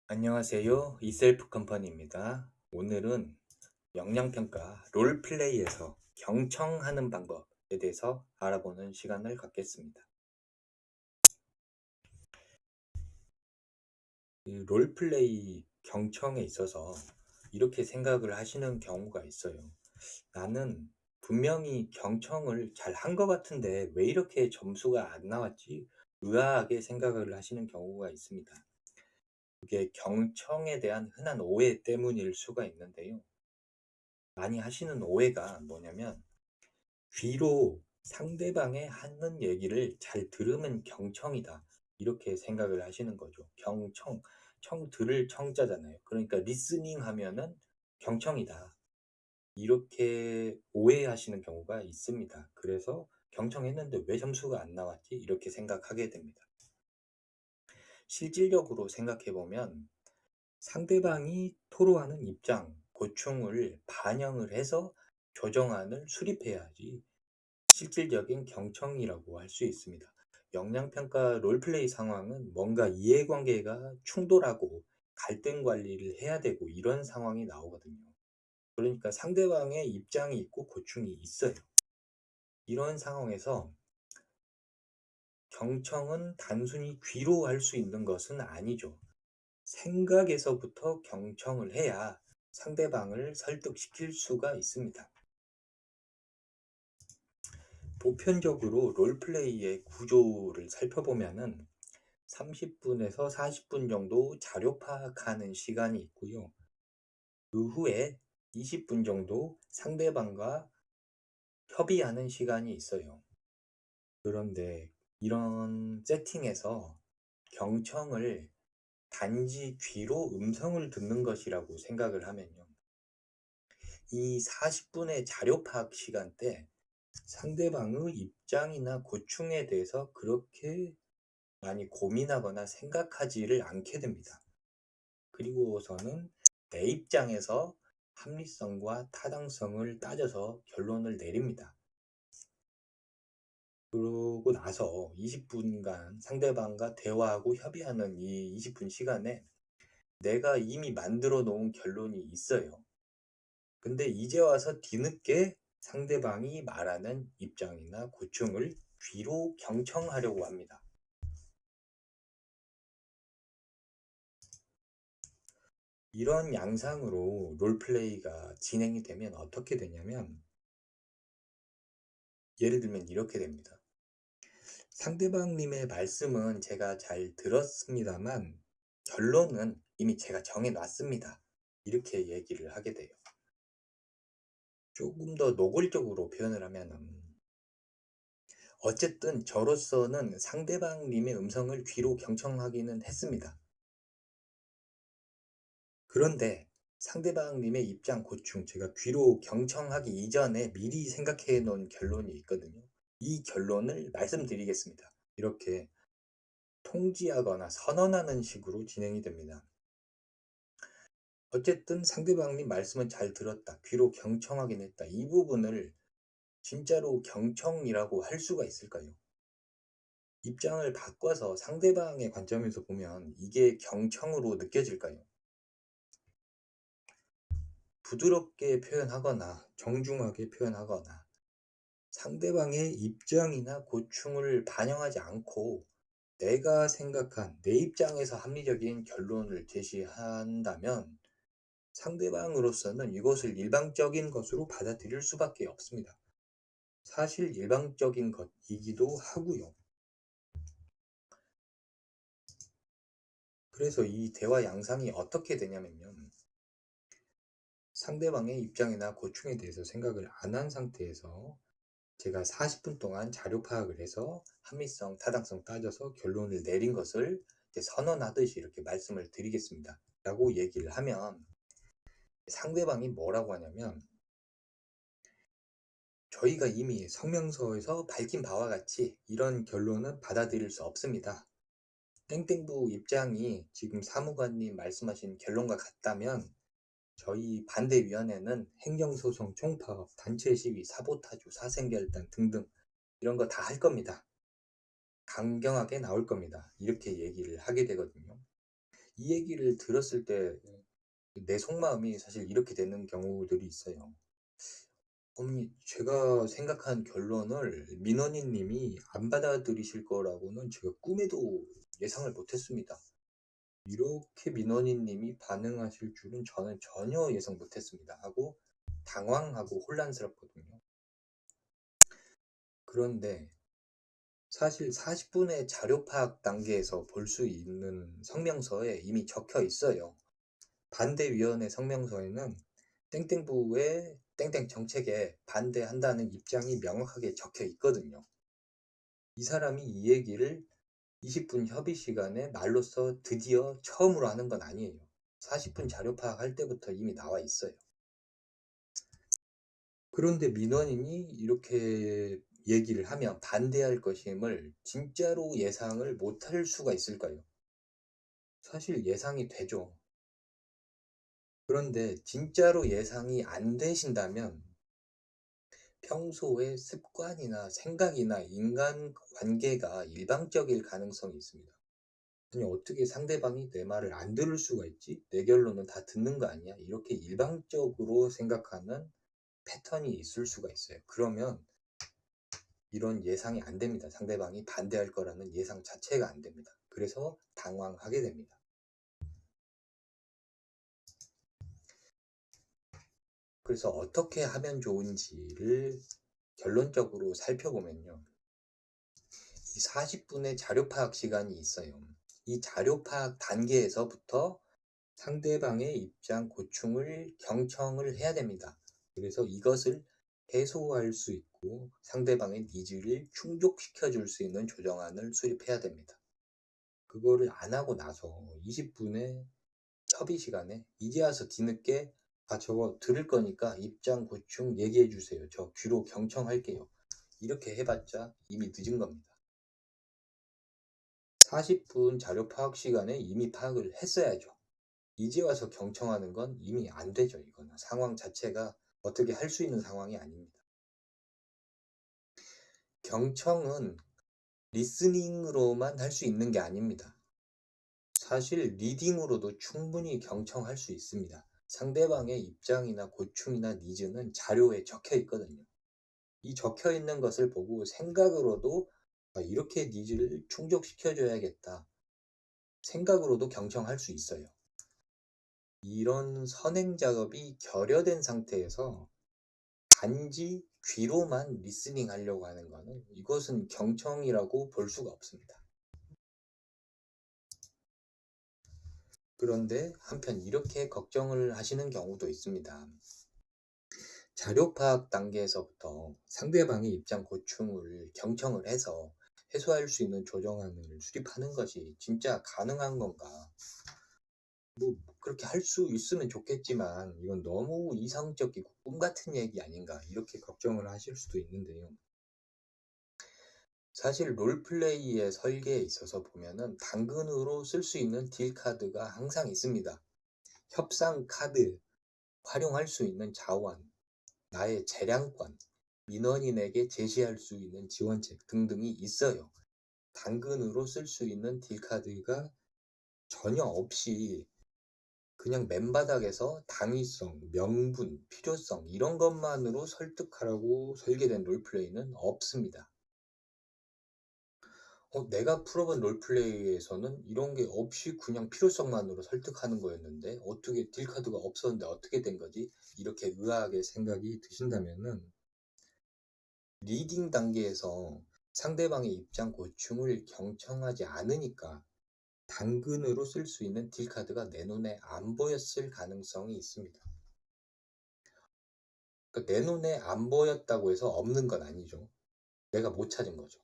안녕하세요. 이셀프 컴퍼니입니다. 오늘은 역량평가 롤플레이에서 경청하는 방법에 대해서 알아보는 시간을 갖겠습니다. 이 롤플레이 경청에 있어서 이렇게 생각을 하시는 경우가 있어요. 나는 분명히 경청을 잘 한 것 같은데 왜 이렇게 점수가 안 나왔지? 의아하게 생각을 하시는 경우가 있습니다. 그게 경청에 대한 흔한 오해 때문일 수가 있는데요. 많이 하시는 오해가 뭐냐면 귀로 상대방의 하는 얘기를 잘 들으면 경청이다, 이렇게 생각을 하시는 거죠. 경청, 청 들을 청자잖아요. 그러니까 리스닝 하면은 경청이다, 이렇게 오해하시는 경우가 있습니다. 그래서 경청했는데 왜 점수가 안 나왔지, 이렇게 생각하게 됩니다. 실질적으로 생각해 보면 상대방이 토로하는 입장, 고충을 반영을 해서 조정안을 수립해야지 실질적인 경청이라고 할 수 있습니다. 역량평가 롤플레이 상황은 뭔가 이해관계가 충돌하고 갈등 관리를 해야 되고 이런 상황이 나오거든요. 그러니까 상대방의 입장이 있고 고충이 있어요. 이런 상황에서 경청은 단순히 귀로 할 수 있는 것은 아니죠. 생각에서부터 경청을 해야 상대방을 설득시킬 수가 있습니다. 보편적으로 롤플레이의 구조를 살펴보면은 30분에서 40분 정도 자료 파악하는 시간이 있고요. 그 후에 20분 정도 상대방과 협의하는 시간이 있어요. 그런데 이런 세팅에서 경청을 단지 귀로 음성을 듣는 것이라고 생각을 하면요, 이 40분의 자료 파악 시간 때 상대방의 입장이나 고충에 대해서 그렇게 많이 고민하거나 생각하지를 않게 됩니다. 그리고서는 내 입장에서 합리성과 타당성을 따져서 결론을 내립니다. 그러고 나서 20분간 상대방과 대화하고 협의하는 이 20분 시간에 내가 이미 만들어 놓은 결론이 있어요. 근데 이제 와서 뒤늦게 상대방이 말하는 입장이나 고충을 귀로 경청하려고 합니다. 이런 양상으로 롤플레이가 진행이 되면 어떻게 되냐면, 예를 들면 이렇게 됩니다. 상대방님의 말씀은 제가 잘 들었습니다만 결론은 이미 제가 정해놨습니다, 이렇게 얘기를 하게 돼요. 조금 더 노골적으로 표현을 하면, 어쨌든 저로서는 상대방님의 음성을 귀로 경청하기는 했습니다. 그런데 상대방님의 입장 고충, 제가 귀로 경청하기 이전에 미리 생각해 놓은 결론이 있거든요. 이 결론을 말씀드리겠습니다, 이렇게 통지하거나 선언하는 식으로 진행이 됩니다. 어쨌든 상대방님 말씀은 잘 들었다, 귀로 경청하긴 했다, 이 부분을 진짜로 경청이라고 할 수가 있을까요? 입장을 바꿔서 상대방의 관점에서 보면 이게 경청으로 느껴질까요? 부드럽게 표현하거나 정중하게 표현하거나 상대방의 입장이나 고충을 반영하지 않고 내가 생각한 내 입장에서 합리적인 결론을 제시한다면 상대방으로서는 이것을 일방적인 것으로 받아들일 수밖에 없습니다. 사실 일방적인 것이기도 하고요. 그래서 이 대화 양상이 어떻게 되냐면요, 상대방의 입장이나 고충에 대해서 생각을 안 한 상태에서 제가 40분 동안 자료 파악을 해서 합리성, 타당성 따져서 결론을 내린 것을 이제 선언하듯이 이렇게 말씀을 드리겠습니다, 라고 얘기를 하면 상대방이 뭐라고 하냐면, 저희가 이미 성명서에서 밝힌 바와 같이 이런 결론은 받아들일 수 없습니다. 땡땡부 입장이 지금 사무관님 말씀하신 결론과 같다면 저희 반대위원회는 행정소송, 총파업, 단체 시위, 사보타주, 사생결단 등등 이런 거 다 할 겁니다. 강경하게 나올 겁니다, 이렇게 얘기를 하게 되거든요. 이 얘기를 들었을 때 내 속마음이 사실 이렇게 되는 경우들이 있어요. 제가 생각한 결론을 민원인 님이 안 받아들이실 거라고는 제가 꿈에도 예상을 못 했습니다. 이렇게 민원인 님이 반응하실 줄은 저는 전혀 예상 못 했습니다 하고 당황하고 혼란스럽거든요. 그런데 사실 40분의 자료 파악 단계에서 볼 수 있는 성명서에 이미 적혀 있어요. 반대위원회 성명서에는 땡땡부의 땡땡 정책에 반대한다는 입장이 명확하게 적혀 있거든요. 이 사람이 이 얘기를 20분 협의 시간에 말로써 드디어 처음으로 하는 건 아니에요. 40분 자료 파악할 때부터 이미 나와 있어요. 그런데 민원인이 이렇게 얘기를 하면 반대할 것임을 진짜로 예상을 못할 수가 있을까요? 사실 예상이 되죠. 그런데 진짜로 예상이 안 되신다면 평소의 습관이나 생각이나 인간관계가 일방적일 가능성이 있습니다. 아니, 어떻게 상대방이 내 말을 안 들을 수가 있지? 내 결론은 다 듣는 거 아니야? 이렇게 일방적으로 생각하는 패턴이 있을 수가 있어요. 그러면 이런 예상이 안 됩니다. 상대방이 반대할 거라는 예상 자체가 안 됩니다. 그래서 당황하게 됩니다. 그래서 어떻게 하면 좋은지를 결론적으로 살펴보면요. 이 40분의 자료 파악 시간이 있어요. 이 자료 파악 단계에서부터 상대방의 입장 고충을 경청을 해야 됩니다. 그래서 이것을 해소할 수 있고 상대방의 니즈를 충족시켜 줄 수 있는 조정안을 수립해야 됩니다. 그거를 안 하고 나서 20분의 협의 시간에 이제 와서 뒤늦게 저거 들을 거니까 입장 고충 얘기해 주세요. 저 귀로 경청할게요. 이렇게 해봤자 이미 늦은 겁니다. 40분 자료 파악 시간에 이미 파악을 했어야죠. 이제 와서 경청하는 건 이미 안 되죠. 이거는 상황 자체가 어떻게 할 수 있는 상황이 아닙니다. 경청은 리스닝으로만 할 수 있는 게 아닙니다. 사실 리딩으로도 충분히 경청할 수 있습니다. 상대방의 입장이나 고충이나 니즈는 자료에 적혀 있거든요. 이 적혀 있는 것을 보고 생각으로도 이렇게 니즈를 충족시켜줘야겠다. 생각으로도 경청할 수 있어요. 이런 선행 작업이 결여된 상태에서 단지 귀로만 리스닝 하려고 하는 거는 이것은 경청이라고 볼 수가 없습니다. 그런데 한편 이렇게 걱정을 하시는 경우도 있습니다. 자료 파악 단계에서부터 상대방의 입장 고충을 경청을 해서 해소할 수 있는 조정안을 수립하는 것이 진짜 가능한 건가? 뭐 그렇게 할 수 있으면 좋겠지만 이건 너무 이상적이고 꿈 같은 얘기 아닌가 이렇게 걱정을 하실 수도 있는데요. 사실 롤플레이의 설계에 있어서 보면은 당근으로 쓸 수 있는 딜 카드가 항상 있습니다. 협상 카드, 활용할 수 있는 자원, 나의 재량권, 민원인에게 제시할 수 있는 지원책 등등이 있어요. 당근으로 쓸 수 있는 딜 카드가 전혀 없이 그냥 맨바닥에서 당위성, 명분, 필요성 이런 것만으로 설득하라고 설계된 롤플레이는 없습니다. 내가 풀어본 롤플레이에서는 이런 게 없이 그냥 필요성만으로 설득하는 거였는데 어떻게 딜카드가 없었는데 어떻게 된 거지? 이렇게 의아하게 생각이 드신다면은 리딩 단계에서 상대방의 입장 고충을 경청하지 않으니까 당근으로 쓸 수 있는 딜카드가 내 눈에 안 보였을 가능성이 있습니다. 그러니까 내 눈에 안 보였다고 해서 없는 건 아니죠. 내가 못 찾은 거죠.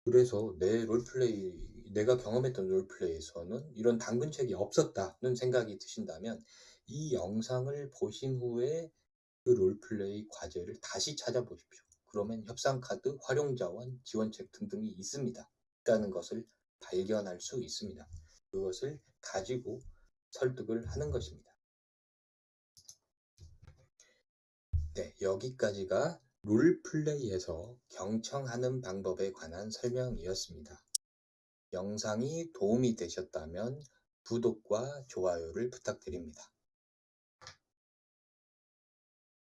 그래서 내가 경험했던 롤플레이에서는 이런 당근책이 없었다는 생각이 드신다면 이 영상을 보신 후에 그 롤플레이 과제를 다시 찾아보십시오. 그러면 협상카드, 활용자원, 지원책 등등이 있습니다. 있다는 것을 발견할 수 있습니다. 그것을 가지고 설득을 하는 것입니다. 네, 여기까지가 롤플레이에서 경청하는 방법에 관한 설명이었습니다. 영상이 도움이 되셨다면 구독과 좋아요를 부탁드립니다.